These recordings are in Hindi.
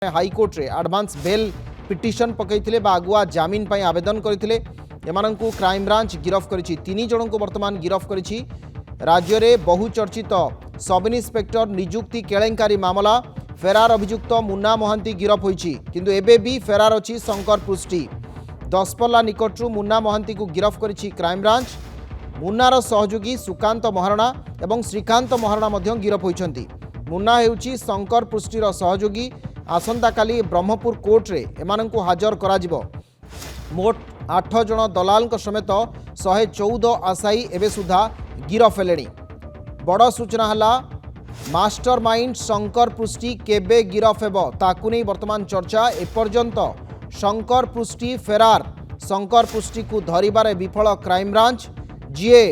हाईकोर्ट रे एडवांस बेल पिटिशन पकईथिले बा आगुआ जामिन पई आवेदन करथिले एमानंकु क्राइम ब्रांच गिरफ करिछि। तीन जनंकु वर्तमान गिरफ करिछि। राज्य रे बहुचर्चित सब इन्स्पेक्टर नियुक्ति केलेंकारी मामला फेरार अभियुक्त मुन्ना महांती गिरफ होइछि, किंतु एबे भी फेरार अछि शंकर पृष्टि। दसपल्ला निकटरू मुन्ना महांती को गिरफ करिछि क्राइम ब्रांच। मुन्नार सहयोगी सुकांत महारणा एवं श्रीकांत महारणा मध्य गिरफ होइछन्ति। मुन्ना हेउछि शंकर पृष्टिर सहयोगी। आसंता काली ब्रह्मपुर कोर्ट रे एमानंकु हाजर कराजिबो। मोट 8 जन दलाल समेत 114 आशायी एबे सुधा गिरफ हेलेनी। बड़ सूचना हला मास्टरमाइंड शंकर पृष्टि केबे गिरफ हेबो ताकु नै वर्तमान चर्चा। एपर्यंत शंकर पृष्टि फेरार। शंकर पृष्टि को धरिबारे विफल क्राइम ब्रांच। जीए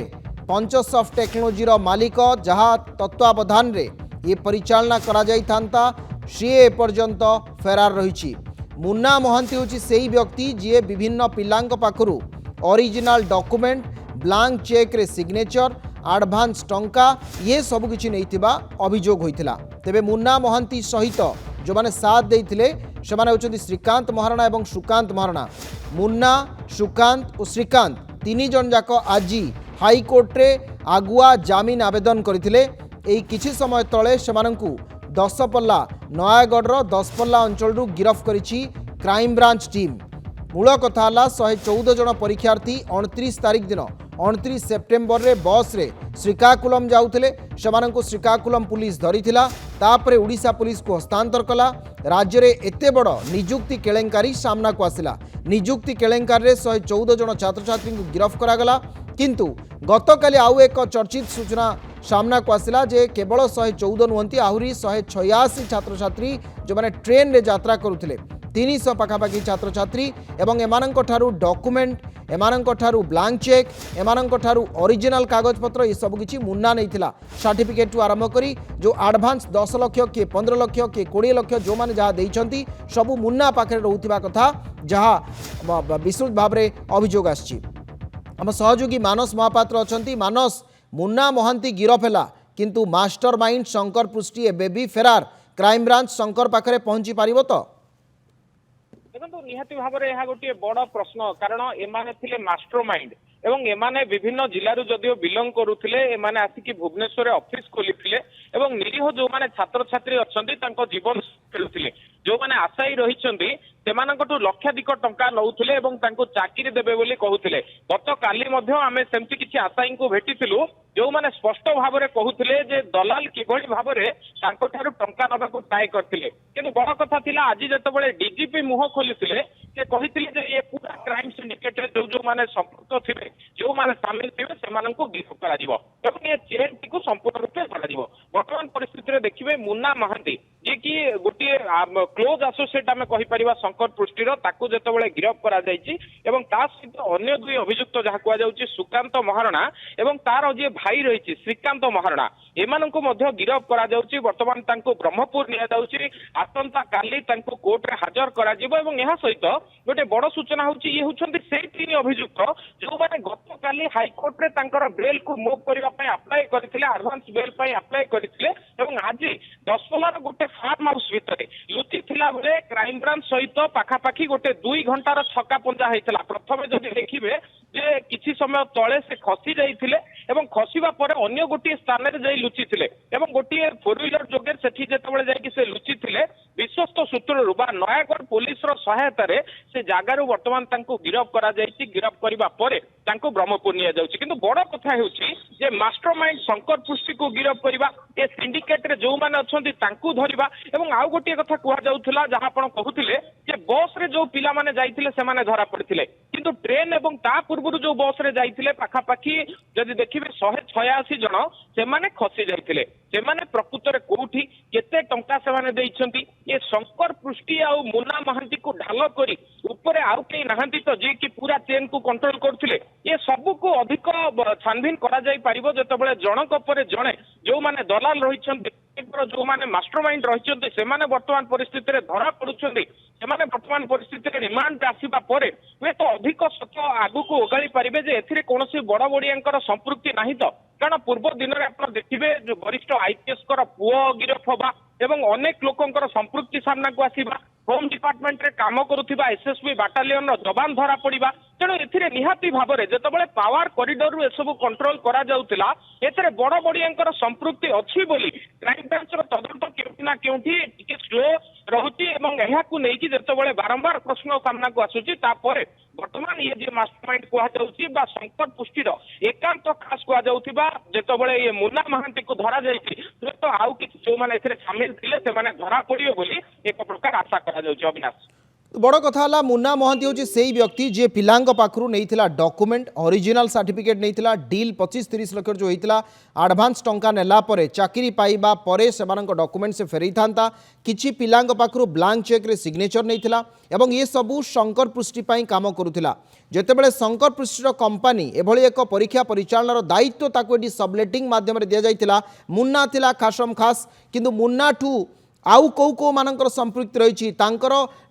पंचसॉफ्ट टेक्नोलोजी मालिक जहा तत्वावधान रे ये परिचालना करा जाई थांता सी एपर्यंत फेरार रही। मुन्ना महांती होची सेही व्यक्ति जी विभिन्न पिलांक पाखरु ओरिजिनल डॉक्यूमेंट ब्लांक चेक रे सिग्नेचर एडवांस टंका ये सब किछि नैथिबा अभियोग होइथिला। तेबे मुन्ना महांती सहित जो माने साथ देइथिले से माने होचंती श्रीकांत महारणा एवं सुकांत महारणा। मुन्ना सुकांत और श्रीकांत तीन जन जाक आजी हाईकोर्ट रे आगुआ जामिन आवेदन करथिले। एई किछि समय तळे सेमानंकु दसपल्ला नयागढ़ दसपल्ला अंचल गिरफ करिछि क्राइम ब्रांच टीम। मूल कथा 114 जन परीक्षार्थी 29 तारिख दिन 29 सेप्टेम्बर रे बस रे श्रीकाकुलम जाउथिले। सेमानंकु श्रीकाकुलम पुलिस धरिथिला, तापरे उड़ीसा पुलिस को हस्तांतर कला। राज्य रे एते बड़ नियुक्ति केलेंकारी सामना को आसिला। नियुक्ति केलेंकारी रे 114 जन छात्र छात्री को गिरफ करागला, किंतु गतकाली आउ एक चर्चित सूचना सामना को आसिला जे केवल 114 नुहंती आहुरी 186 छात्र छात्री जो माने ट्रेन रे यात्रा करुथिले। 300 पाखापाखि छात्र छात्री एवं एमानंक ठारू डॉक्यूमेंट एमानंक ठारू ब्लांक चेक एमानंक ठारू ओरिजिनल कागज पत्र ये सब किछि मुन्ना नैथिला। सर्टिफिकेट टू आरंभ करी जो एडवांस 10 लाख के 15 लाख के 20 लाख जो माने जहा देइछंती सब मुन्ना पाखरे रहउथिबा कथा जहा विस्तृत भाव रे अभियोग आछि। हम सहयोगी मानस महापात्र अछंती। मानस, मुन्ना महांती गिरफ हैला किंतु मास्टरमाइंड शंकर पृष्टि एबे भी फेरार। क्राइम ब्रांच शंकर पाखरे पहुंची पारिबो तो? देखो निहाती भाव में गोटे बड़ प्रश्न, कारण एमाने थिले मास्टरमाइंड एवं एमाने विभिन्न जिलू जदिव बिलंग करुथिले। एमाने आसिकी भुवनेश्वर ऑफिस खोलिथिले एवं निरीह जो माने छात्र छात्री अछंती तांको जीवन खेलुथिले। जो माने आशायी रहिछंती सेमानकटु लक्षाधिक टंका नउथिले एवं तांको चाकरी देबे बोली कहूथिले। गत काली मध्य आमे सेमति किछि आशायी को भेटिथिलु जो माने स्पष्ट भाव में कहूथिले जे दलाल किभଳି भाव में तांको ठारू टंका नबाकु ट्राई करथिले। किंतु बड़ कथा थिला आज जेतेबेले डीजीपी मुह खोलिथिले से कहिथिले जे ये पूरा क्राइम सिंडिकेट रे जो माने संपर्क थिबे जो माने शामिल थिबे सेमानंकु गिरफ करा जिवो एवं ये चेन टी को संपूर्ण रूप से करा जिवो। वर्तमान परिस्थिति रे देखिबे मुन्ना महांती जे कि गोटे क्लोज एसोसिएट आमे कहि परिबा शंकर पृष्टिर ताकू जेतेबेले गिरफ करा जायछि एवं ता सहित अन्य दुई अभियुक्त जहा कुआ जाउछि सुकांत महारणा एवं तार जे भाई रहिछि श्रीकांत महारणा एमानंकु मध्य गिरफ करा जाउछि। वर्तमान तांको ब्रह्मपुर निया जाउछि। आसंता काली तांको कोर्ट रे हाजर करा जिवो एवं एहा सहित गोटे बड़ सूचना होउछि ये होउछन्ति सेही तीन अभियुक्त जो माने गत काली हाईकोर्ट रे तांकर बेल को मूव करबा पय अप्लाई करथिले, एडवांस बेल पय अप्लाई करथिले एवं आज दसपल्लार गोटे फार्म हाउस भितरे लुचि थिला बेले क्राइम ब्रांच सहित पाखापाखि गोटे 2 घंटार छक्का पंजा हैतला। प्रथमे जदि देखिबे जे किछि समय तळे से खसी जाइथिले एवं खसिबा परे अन्य गोटे स्थान रे जाई लुचि थिले एवं गोटे 4 व्हीलर जोगे सेठी जेतेबेले जाई कि से लुचि थिले विश्वस्त सूत्ररु बा नयागढ़ पुलिस रो सहायता रे से जागारु वर्तमान तांको गिरफ करा जायछि। गिरफ करिबा परे तांको ब्रह्मपुर निया जाउछि। किंतु बड़ कथा हेउछि जे मास्टरमाइंड शंकर पृष्टि को गिरफ करिबा ए सिंडिकेट रे जो माने अछंती तांको धरिबा एवं आउ गोटे कथा कुआ जाउथला जहा आपण कहूथिले जे बस रे जो पिला माने जाइथिले से माने धरा पड़िथिले, किंतु ट्रेन एवं ता पूर्वरु जो बस रे जाइथिले पाखापाखि जदि देखिबे 186 जन से माने खसी जाइथिले। से माने प्रकृत रे कोठी केते टंका से माने देइछंती ए शंकर पृष्टि आ मुन्ना महांती को ढाल करी ऊपर आउ के नहांती तो जे कि पूरा चेन को कंट्रोल करथिले। ये सब को अधिक छानबीन करा जाई परिबो जेतेबेले जनक परे जणे जो माने दलाल रहिछंती जो माने मास्टरमाइंड रहिछंती से माने वर्तमान परिस्थिति रे धरा पडुछंती। से माने वर्तमान परिस्थिति रे रिमांड आसीबा परे वे तो अधिक सत्य आगु को ओगाळी परिबे जे एथिरे कोनोसी बड़ बड़ियांकर संपृक्ति नाही तो। कारण पूर्व दिन में आप देखिए जो वरिष्ठ आईपीएस पुओ गिरफ हवा ଏବଂ ଅନେକ ଲୋକଙ୍କର ସମ୍ପୃକ୍ତି ସାମ୍ନାକୁ ଆସିବା, ହୋମ ଡିପାର୍ଟମେଣ୍ଟରେ କାମ କରୁଥିବା ଏସଏସବି ବାଟାଲିୟନର ଯବାନ ଧରା ପଡିବା। ତେଣୁ ଏଥିରେ ନିହାତି ଭାବରେ ଯେତେବେଳେ ପାୱାର କରିଡରରୁ ଏସବୁ କଣ୍ଟ୍ରୋଲ କରାଯାଉଥିଲା, ଏଥିରେ ବଡ ବଡିଆଙ୍କର ସମ୍ପୃକ୍ତି ଅଛି ବୋଲି କ୍ରାଇମ ବ୍ରାଞ୍ଚର ତଦନ୍ତ କେଉଁଠି ନା କେଉଁଠି ଟିକେ ସ୍ଲୋ ରହୁଛି ଏବଂ ଏହାକୁ ନେଇକି ଯେତେବେଳେ ବାରମ୍ବାର ପ୍ରଶ୍ନ ସାମ୍ନାକୁ ଆସୁଛି, ତାପରେ ବର୍ତ୍ତମାନ ଇଏ ଯେ ମାଷ୍ଟରମାଇଣ୍ଡ କୁହାଯାଉଛି ବା ଶଙ୍କର ପୁଷ୍ଟିର ଏକାନ୍ତ ଖାସ କୁହାଯାଉଥିବା ଯେତେବେଳେ ଇଏ ମୁନା ମହାନ୍ତିକୁ ଧରାଯାଇଛି, ହୁଏତ ଆଉ କିଛି ଯୋଉମାନେ ଏଥିରେ ସାମିଲ ଥିଲେ ସେମାନେ ଧରା ପଡିବେ ବୋଲି ଏକ ପ୍ରକାର ଆଶା କରାଯାଉଛି। ଅବିନାଶ, ବड़ कथा है मुन्ना महांती हूँ से व्यक्ति जी पिलांग पाखु नहीं डॉक्यूमेंट ओरिजिनल सर्टिफिकेट नहीं डील 25-30 लाख जो होता आडभांस टंका नेला परे चाकरी पाइबा परे सेमानक डॉक्यूमेंट से फेरई था किछि पिलांग पाखु ब्लांक चेक रे सिग्नेचर नहीं एवं ये सबू शंकर पृष्टि काम करुला जेतेबेले शंकर पृष्टिर कंपानी एभली एक परीक्षा परिचालन दायित्व ताकू एटी सबलेटिंग माध्यम दि जाइतिला मुन्ना थिला खासम खास किंतु मुन्ना ठू आउ कौ मानकर संपृक्ति रही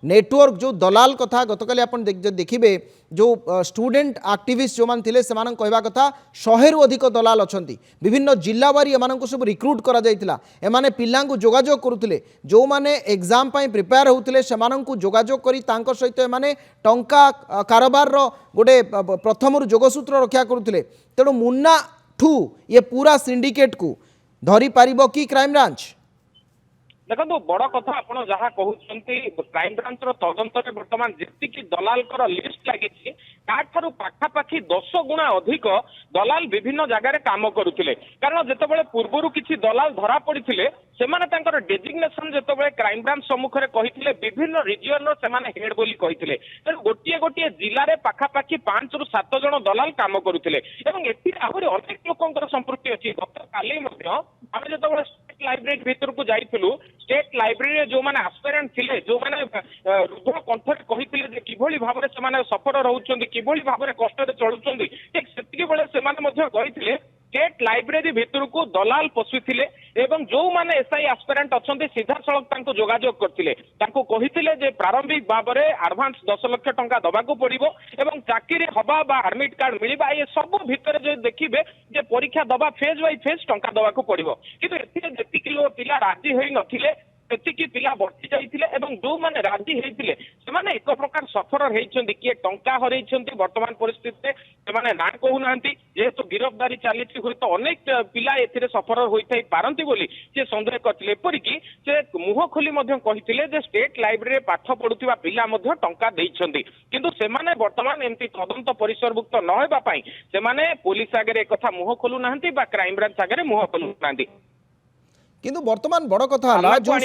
नेटवर्क जो दलाल कथा गतकाली आप देखिए जो स्टूडेंट एक्टिविस्ट जो मान थिले सेमान कहवा कथा 100 रु अधिक दलाल अच्छा विभिन्न जिल्लावारी एमानंको सब रिक्रुट करा जाइतिला एमाने पिल्लांकु जोगाजोग करुथिले जो माने एग्जाम पई प्रिपेयर होउथिले सेमानंकु जोगाजोग करी तांको सहित एमाने टंका कारोबार रो गोटे प्रथम जोगसूत्र रक्षा करुथिले तेणु मुन्ना ठू ये पूरा सिंडिकेट को धरी पारिबो कि क्राइम ब्रांच देखो बड़ कथा आप जहाँ कहते क्राइम ब्रांच तदंत बर्तमान जी दलाल लिस्ट लगी पाखापाखि 10 गुणा अधिक दलाल विभिन्न जगार काम करुले कारण जितेबाला पूर्वर किसी दलाल धरा पड़ी डेजिग्नेशन जितेबाला क्राइम ब्रांच सम्मुखें कही विभिन्न रिजियन हेड बोली कही गोटे गोटे जिले में पाखापाखि 5 ରୁ 7 जन दलाल काम करुले आहरी अनेक लोक संपृक्ति अच्छी गत काली आम जो स्टेट लाइब्रेरी भीतर को जाइलु स्टेट लाइब्रेरी जो मैंने आस्पिरेंट थे जो मैंने रुद्ध कंठरे कही किभली भाव में सफर रोचे किभली भाव में कष्ट चलुंट ठीक से कही स्टेट लाइब्रेरी भितर को दलाल पशुले एवं जो माने एसआई आस्पिरेंट अच्छा सीधा सड़क जोगाजोग करते कही प्रारंभिक भाव में आडभांस 10 लाख टंका दबाक पड़ो एवं चाकरी हवा बा एडमिट कार्ड मिलवा ये सब भितर जो देखिए जे परीक्षा दबा फेज बाय फेज टंका दबाक पड़ो कि पिला राजी हो नथिले सेतिकी पिला बर्ती जाइथिले एवं जो माने राजी हेइथिले सेमाने एक प्रकार सफर हेइछन्ती किए टंका हरैछन्ती वर्तमान परिस्थिति में सेमाने ना कहू नांती जेहेतु गिरफ्तारी चलीछि होय तो अनेक पिला एथिरे सफर होइथाई पारंती बोली से संदेह करथिले एपरिकी से मुह खोली मध्य कहिथिले जे स्टेट लाइब्रेरी पाठ पढुथिबा पिला मध्य टंका देइछन्ती किंतु सेमाने वर्तमान एमती तदंत परिसरभुक्त न हेबा पई सेमाने पुलिस आगे एक कथा मुह खोलु नांती बा क्राइम ब्रांच आगे मुह खोलु नांती किंतु वर्तमान बड़ कथा है जो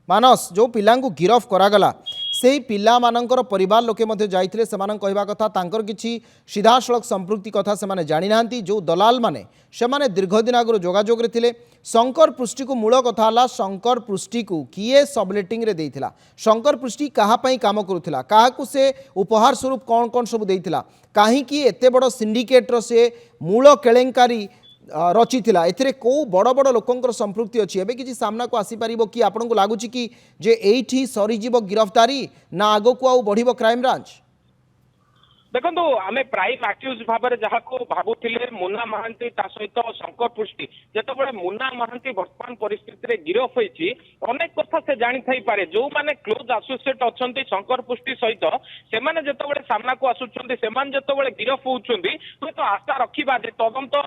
मानस जो पिलांकु गिरफ करागला से पिला मानकर परिवार लोके मध्य जाइथिले सेमान कहवा कथा तांकर किछि सीधासलख संपृक्ति कथा सेमाने जानि नांती जो दलाल माने सेमाने दीर्घ दिन आगु जोगाजोग रे थिले शंकर पृष्टि को मूल कथा हला शंकर पृष्टि को किए सबलेटिंग रे देइथिला शंकर पृष्टि कहा पई काम करुथिला काहाकु से उपहार स्वरूप कौन कौन सब देइथिला काहे कि एते बड़ सिंडिकेट रो से मूल केलेंकारी रची थिला एथिरे को बड़ बड़ लोकंकर संपृक्ति अच्छी एबे किछि सामना को आसी पारिबो कि आपनको लागुछि कि जे एठी सरीजीव गिरफ्तारी ना आगो को आउ बढ़िबो क्राइम ब्रांच देखो आम प्राइम आक्यूज भाव में जहाँ को भावुले मुन्ना महांती सहित शंकर पृष्टि जिते मुन्ना महांती वर्तमान परिस्थिति गिरफ होती अनेक कथा से जानी थी पारे जो मैंने क्लोज एसोसिएट अच्छा शंकर पृष्टि सहित से जिते सामना को आसुच्च से गिरफ होती हुए तो आशा रखा तदंत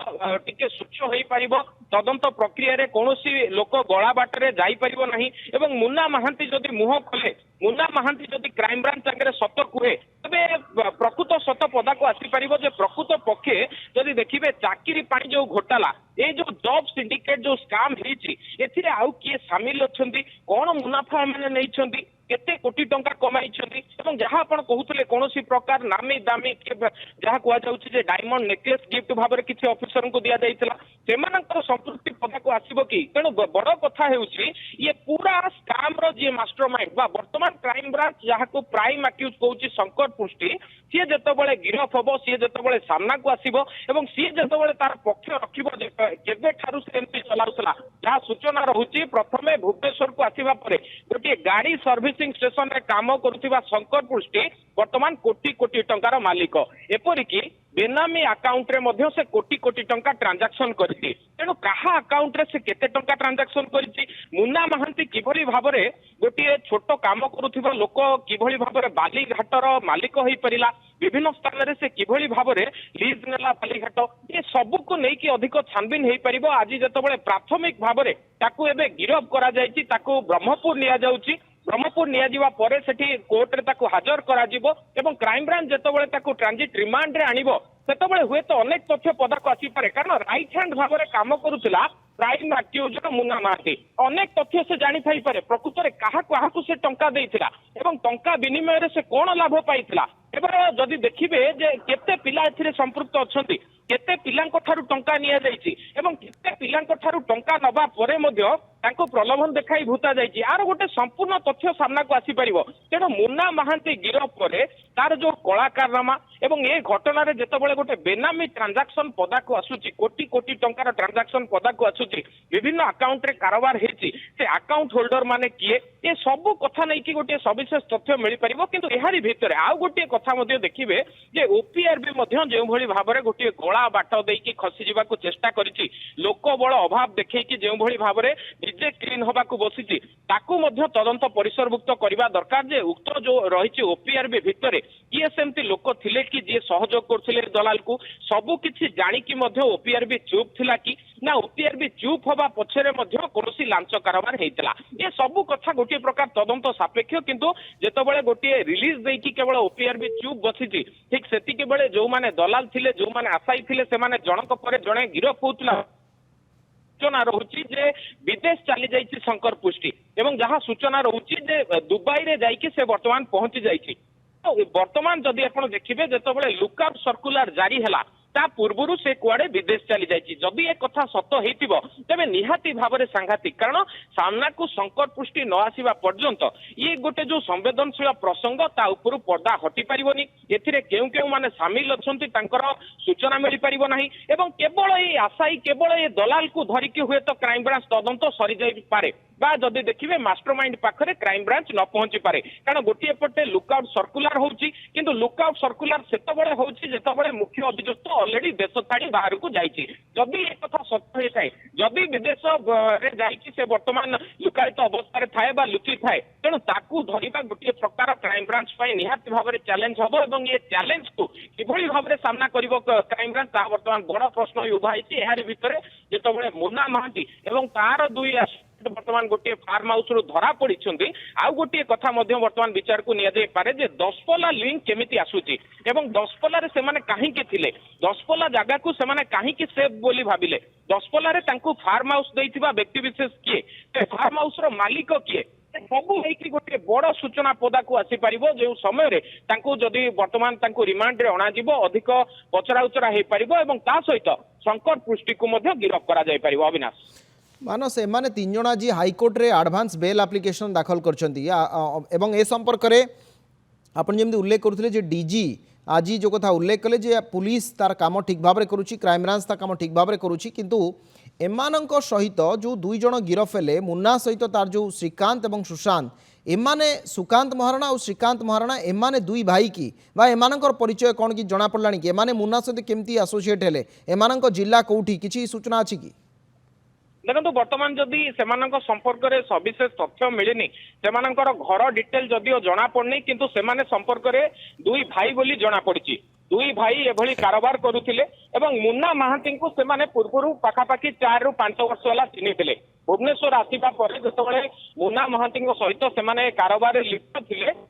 टिके स्वच्छ हो पार तदंत प्रक्रिया कौन लोक गला बाटर जापर ना मुन्ना महांती जदि मुह खोले मुन्ना महांती जदि क्राइम ब्रांच आगे सत कहे तेज प्रकृत सत पदा को आसीपर प्रकृत पक्षे जदि देखिए चाकरी जो घोटाला ये जो जॉब सिंडिकेट जो स्काम होती आउ किए सामिल अच्छा कौन मुनाफा मैंने केते कोटी टंका कमाई जहाँ आप कहते कौन प्रकार नामी दामी जहाँ कहुचे डायमंड नेकलेस गिफ्ट भाव में किसी ऑफिसर को दि जाता से संपृक्ति पदा को आसब कि तेणु बड़ कथा ये पूरा स्काम जी मास्टरमाइंड वर्तमान क्राइम ब्रांच जहाँ को प्राइम आक्यूज कहूँ शंकर पृष्टि सी जिते गिरफ हम सी जिते सामना को आसब सी जिते तार पक्ष रखिब केबे ठारू से एमपी चलाउतला जहाँ सूचना रहुची प्रथमे भुवनेश्वर को आसिबा परे गोटे गाड़ी सर्विसिंग स्टेशन रे काम करुथिबा शंकर पुष्टि वर्तमान कोटी कोटी टंकार मालिक एपरिकी बेनामी अकाउंट रे मध्य से कोटी कोटी टंका ट्रांजैक्शन करछि तेणु कहा अकाउंट रे से केते टंका ट्रांजैक्शन करछि मुन्ना महांती किभली भाबरे गोटे छोट काम करुथिबा लोक किभली भाबरे बाली घाटर मालिक होई परिला विभिन्न स्थान रे से किभली भाबरे लीज नेला बाली घाट ये सब को नहीं कि अधिक छानबीन हेई परिबो आज जतबेले प्राथमिक भाबरे ताकू एबे गिरफ करा जायछि ताकू ब्रह्मपुर निया जाउछि ब्रह्मपुर नियाजिबा परे सेठी कोर्ट रे ताकू हाजर करा जिवो एवं क्राइम ब्रांच जतबेले ताकू ट्रांजिट रिमांड रे आनिबो सेतबेले हुए तो अनेक तथ्य पदाक आसी पारे कारण राइट हैंड भाबरे काम करूथिला प्राइम एक्यूजर मुन्ना महांती अनेक तथ्य से जानी थाई पारे प्रकृत रे काहा काहाकू से टंका देइथिला एवं टंका विनिमय रे से कोन लाभ पाइथिला एबार जदि देखिबे जे केते पिला एथिरे संपृक्त अछंती केते पिलांक ठारू टंका निया जायछि एवं केते पिलांक ठारू टंका नबा परे मध्य तांको प्रलोभन देखाई भूता जायछि आर गोटे संपूर्ण तथ्य सामना को आसी परिबो तेणु मुन्ना महांती गिरफ परे तार जो कलाकारनामा एवं ए घटना रे जेतबेले गोटे बेनामी ट्रांजैक्शन पदा को आसुछि कोटी कोटी टंकार ट्रांजैक्शन पदा को आसुछि विभिन्न अकाउंट रे कारोबार हेछि से अकाउंट होल्डर माने किए ए सब कथा नै कि गोटे सविशेष तथ्य मिलि परिबो किंतु एहारी भितरे आ गोटे कथा मध्य देखिबे जे ओपीआरबी मध्य जे भली भाबरे गोटे गळा बाट देकी खसी जिबा को चेष्टा करिछि लोक बळ अभाव देखै कि जे भली भाबरे निजे क्लीन होबा को बसिछि ताकू मध्य तदंत परिसरभुक्त करबा दरकार जे उक्त जो रहिछि ओपीआरबी भितरे किए सेमति लोक थिले कि जे सहयोग करथिले दलाल को सब किछि जानि कि मध्य ओपीआरबी चुप थिला कि ना ओपीआरबी चुप होबा पछरे मध्य कोनोसी लांच कारोबार हेइतला ए सब कथा गोटे प्रकार तदंत सापेक्ष किंतु जेतबेले गोटे रिलीज देकी केवल ओपीआरबी चुप बसिछि ठीक सेति केबेले जो माने दलाल थिले जो माने आशाई थिले से माने जनक परे जणे गिरफ होतला सूचना रहुची जे विदेश चली जाइछि शंकर पुष्टि एवं जहां सूचना रहुची जे दुबई रे जाइकि से वर्तमान पहुंची जाइछि तो वर्तमान जदि आपण देखिबे जेतबेले लुकआउट सर्कुलर जारी हला ता पूर्वरु से कुआडे विदेश चली जाइछि जदि ए कथा सत्य हेतिबो तबे निहाती भाबरे सांघातिक कारण सामना को संकट पुष्टि न आसीबा पर्यंत ये गोटे जो संवेदनशील प्रसंग ता उपरु पर्दा हटि परिबोनी एथिरे केउ केउ माने शामिल अछंती तांकर सूचना मिलि परिबो नाही एवं केवल ए आशाई केवल ए दलाल को धरि कि हुए तो क्राइम ब्रांच तदंत सरी जाई पारे बा जदि देखिबे मास्टरमाइंड पाखरे क्राइम ब्रांच न पहुंची पारे कारण गोटे पटे लुकआउट सर्कुलर होउची किंतु लुकआउट सर्कुलर सेतबेले होउची जेतबेले मुख्य अभियुक्त ऑलरेडी देश छाड़ी बाहर को जाइछि जदि ए कथा सत्य हेताय जदि विदेश रे जाइछि से वर्तमान लुकायित अवस्था रे थाए बा लुचि थाए तेणु ताकू धरिबा गोटे प्रकार क्राइम ब्रांच पई निहाती भाबरे चैलेंज हबो एवं ये चैलेंज को किभली भाबरे सामना करिवो क्राइम ब्रांच ता वर्तमान बड़ प्रश्न उभा हेछि एहारी भितरे जेतबेले मुन्ना महांती एवं तार दुई वर्तमान गोटे फार्म हाउस रु धरा पड़ी आउ गोटे कथा वर्तमान विचार को निया जाय पारे जे दसपल्ला लिंक केमिति आसुची एवं दसपल्ला रे सेमाने काहीकि थिले दसपल्ला जगह को सेमाने काहीकि सेफ बोली भाबिले दसपल्ला रे तांको फार्म हाउस दैथिबा व्यक्ति विशेष किए ते फार्म हाउस रो मालिक किए सबू हेकि गोटे बड़ सूचना पदा को आसी पारिबो जे समय रे तांको जदि वर्तमान तांको रिमांड रे अणा जिवो अधिक पचरा उचरा हे पारिबो एवं ता सहित संकट पुष्टि को मध्य गिरफ करा जाय पारिबो अविनाश मानस एमाने तीन जन आज हाईकोर्ट रे एडवांस बेल एप्लिकेशन दाखल करछंती एवं ए संपर्क रे आपण जेमि उल्लेख करथले जे डीजी आज जो कथा उल्लेख कले जे पुलिस तार काम ठीक भाव करुच्ची क्राइम ब्रांच तार काम ठीक भाव करुच्ची किंतु एमानंक सहित जो दुई जन गिरफ हेले मुन्ना सहित तार जो श्रीकांत एवं सुशांत एमाने सुकांत महाराणा और श्रीकांत महाराणा एमाने दुई भाई की बा एमानंकर परिचय कौन कि जना पड़लानी कि एमाने मुन्ना सहित केमती एसोसिएट हेले एमानंक जिला कोठी किछि सूचना अछि कि देखो बर्तमान जदि सेमानंक संपर्क रे सविशेष तथ्य मिलिनी सेमानंकर घर डिटेल जदिओ जना पड़नी किंतु सेमाने संपर्क रे दुई भाई बोली जना पड़िछि दुई भाई एभली कारोबार करुथिले एवं मुन्ना महांती को सेमाने पूर्वरु पाखापाखि 4 ରୁ 5 वर्ष होला चिन्हिथिले भुवनेश्वर आसिबा परे जतबेले मुन्ना महांती सहित सेमाने कारोबार रे लिप्त थिले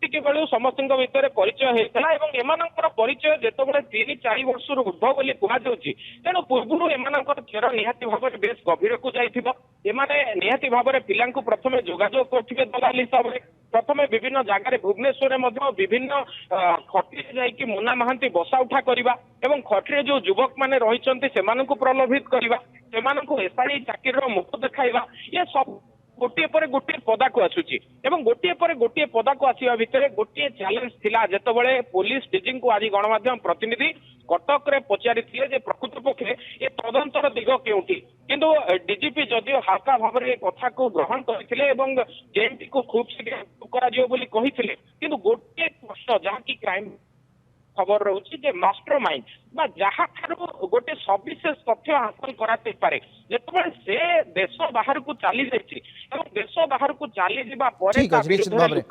बेलू समस्त भितर परिचय होता है एमानंकर परिचय जितेबाला 3-4 वर्ष ऊर्ध्व बोली कहुच्छी तेणु पूर्व एमानंकर चेर निहाती भाव में बेस गभीर को जाने निहाती भाव में पिला प्रथम जोगाजोग करेंगे दलाल हिसाब से प्रथम विभिन्न जगार भुवनेश्वर में विभिन्न खटी जाकि मुन्ना महांती बसा उठा करवा एवं खटी जो युवक मैंने रही प्रलोभित करवा से एसआई चाकरी मुख देखा ये सब गोटे पर गोटे पदा को आसुची एवं गोटे पर गोटे पदा को आसीबा भितरे गोटे चैलेंज थिला जेतबळे पुलिस डीजी को आज गणमाध्यम प्रतिनिधि कटक रे पचारि थिले जे प्रकृत पक्षे ए तदंतर दिग केउठी किंतु डीजीपी जदियो हल्का भाबरे कथा को ग्रहण करथिले एवं जेएमटी को खूब शीघ्र करा जियो बोली कहिथिले किंतु गोटे प्रश्न जहा की क्राइम खबर रहुची जे मास्टर माइंड बा जहा थारु गोटे सविशेष तथ्य हासिल कराते पारे जेतबळे से देश बाहर को चली जाइछि एवं देश बाहर को चली जिबा परे ठीक अछि निश्चित भाबरे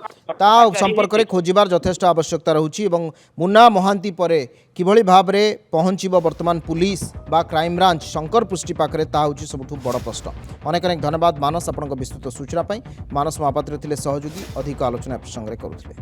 ता संपर्क रे खोजिबार यथेष्ट आवश्यकता रहुची एवं मुन्ना महांती परे किभଳି भाबरे पहुंचिबो वर्तमान पुलिस बा क्राइम ब्रांच शंकर पृष्टि पाखरे ता होची सबठु बड़ प्रश्न अनेक अनेक धन्यवाद मानस आपनक विस्तृत सूचना पई मानस महापात्र थिले सहयोगी अधिक आलोचना प्रसंग रे करूथिले।